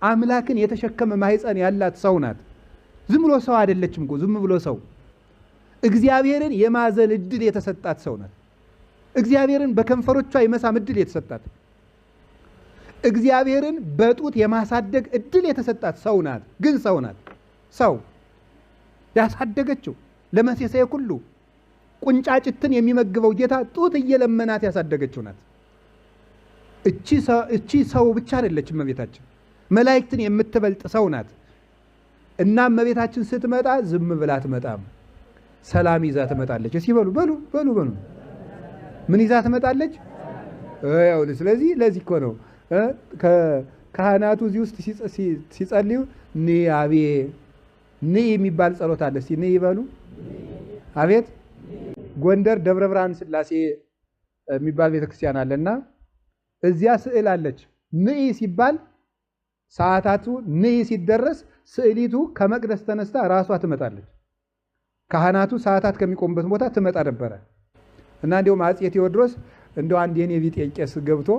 አምላክን የተሸከመ ማህፀን ያላት ሰው ናት። ዝም ብሎ ሰው አይደለችም እኮ ዝም ብሎ ሰው እግዚአብሔርን የማዘል እድል የተሰጣት ሰው ናት። እግዚአብሔርን በከንፈሮቿ የመሳም እድል የተሰጣት እግዚአብሔርን በጡት የማሳደግ እድል የተሰጣት ሰው ናት። ግን ሰው ናት። ሰው ያሳደገችው ለመሴሰየ ሁሉ ቁንጫጭትን የሚመግበው ጌታ ጡት እየለመናት ያሳደገችው ናት። እቺ ሰው ብቻ አይደለችም እመቤታችን፣ መላእክትን የምትበልጥ ሰው ናት። እና እመቤታችን ስትመጣ ዝም ብላ አትመጣም፣ ሰላም ይዛ ትመጣለች። እስኪ በሉ ምን ይዛ ትመጣለች? ስለዚህ ለዚህ እኮ ነው ካህናቱ እዚህ ውስጥ ሲጸልዩ ንአቤ የሚባል ጸሎት አለ። እስኪ ይበሉ። አቤት ጎንደር ደብረ ብርሃን ስላሴ የሚባል ቤተክርስቲያን አለና እዚያ ስዕል አለች። ሲባል ሰዓታቱ ሲደረስ ስዕሊቱ ከመቅደስ ተነስታ ራሷ ትመጣለች። ካህናቱ ሰዓታት ከሚቆሙበት ቦታ ትመጣ ነበረ እና እንዲያውም አፄ ቴዎድሮስ እንደው አንድ የኔ ቢጤ ቄስ ገብቶ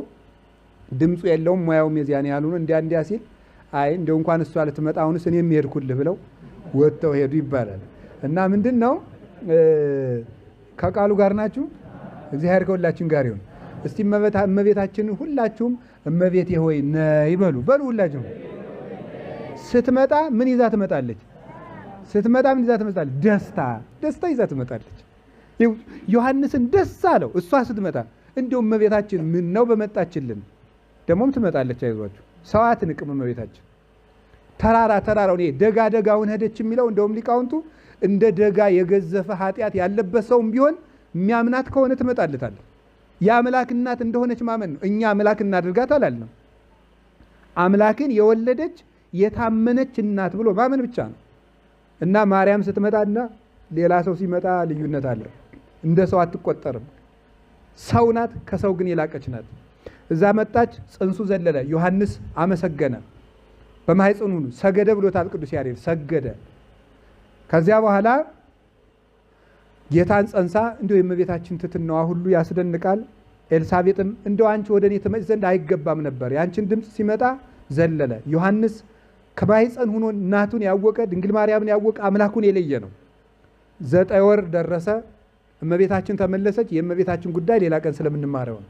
ድምፁ የለውም ሙያውም የዚያን ያሉ ነው እንዲያ ሲል አይ እንደው እንኳን እሷ ልትመጣ አሁንስ እኔም ሄድኩልህ ብለው ወጥተው ሄዱ ይባላል። እና ምንድነው ከቃሉ ጋር ናችሁ? እግዚአብሔር ከሁላችን ጋር ይሁን። እስቲ እመቤታችን ሁላችሁም እመቤቴ ሆይ ነይ በሉ ሁላችሁም። ስትመጣ ምን ይዛ ትመጣለች? ደስታ ይዛ ትመጣለች። ዮሐንስን ደስ አለው እሷ ስትመጣ። እንደውም እመቤታችን ምን ነው በመጣችልን ደሞም ትመጣለች። አይዟችሁ ሰው አትንቅም እመቤታችን። ተራራው ደጋውን ሄደች የሚለው እንደውም ሊቃውንቱ እንደ ደጋ የገዘፈ ኃጢአት ያለበት ሰውም ቢሆን የሚያምናት ከሆነ ትመጣለታለች። የአምላክ እናት እንደሆነች ማመን ነው። እኛ አምላክ እናድርጋት አላልንም። አምላክን የወለደች የታመነች እናት ብሎ ማመን ብቻ ነው። እና ማርያም ስትመጣና ሌላ ሰው ሲመጣ ልዩነት አለው። እንደ ሰው አትቆጠርም። ሰው ናት፣ ከሰው ግን የላቀች ናት። እዛ መጣች፣ ጽንሱ ዘለለ፣ ዮሐንስ አመሰገነ። በማህፀኑ ሰገደ ብሎታል ቅዱስ ያሬድ፣ ሰገደ። ከዚያ በኋላ ጌታን ጸንሳ እንደው የእመቤታችን ትትናዋ ሁሉ ያስደንቃል። ኤልሳቤጥም እንደው አንቺ ወደ እኔ ትመጭ ዘንድ አይገባም ነበር፣ ያንቺን ድምፅ ሲመጣ ዘለለ። ዮሐንስ ከማህፀን ሆኖ እናቱን ያወቀ ድንግል ማርያምን ያወቀ አምላኩን የለየ ነው። 9 ወር ደረሰ፣ እመቤታችን ተመለሰች። የእመቤታችን ጉዳይ ሌላ ቀን ስለምንማረው ነው።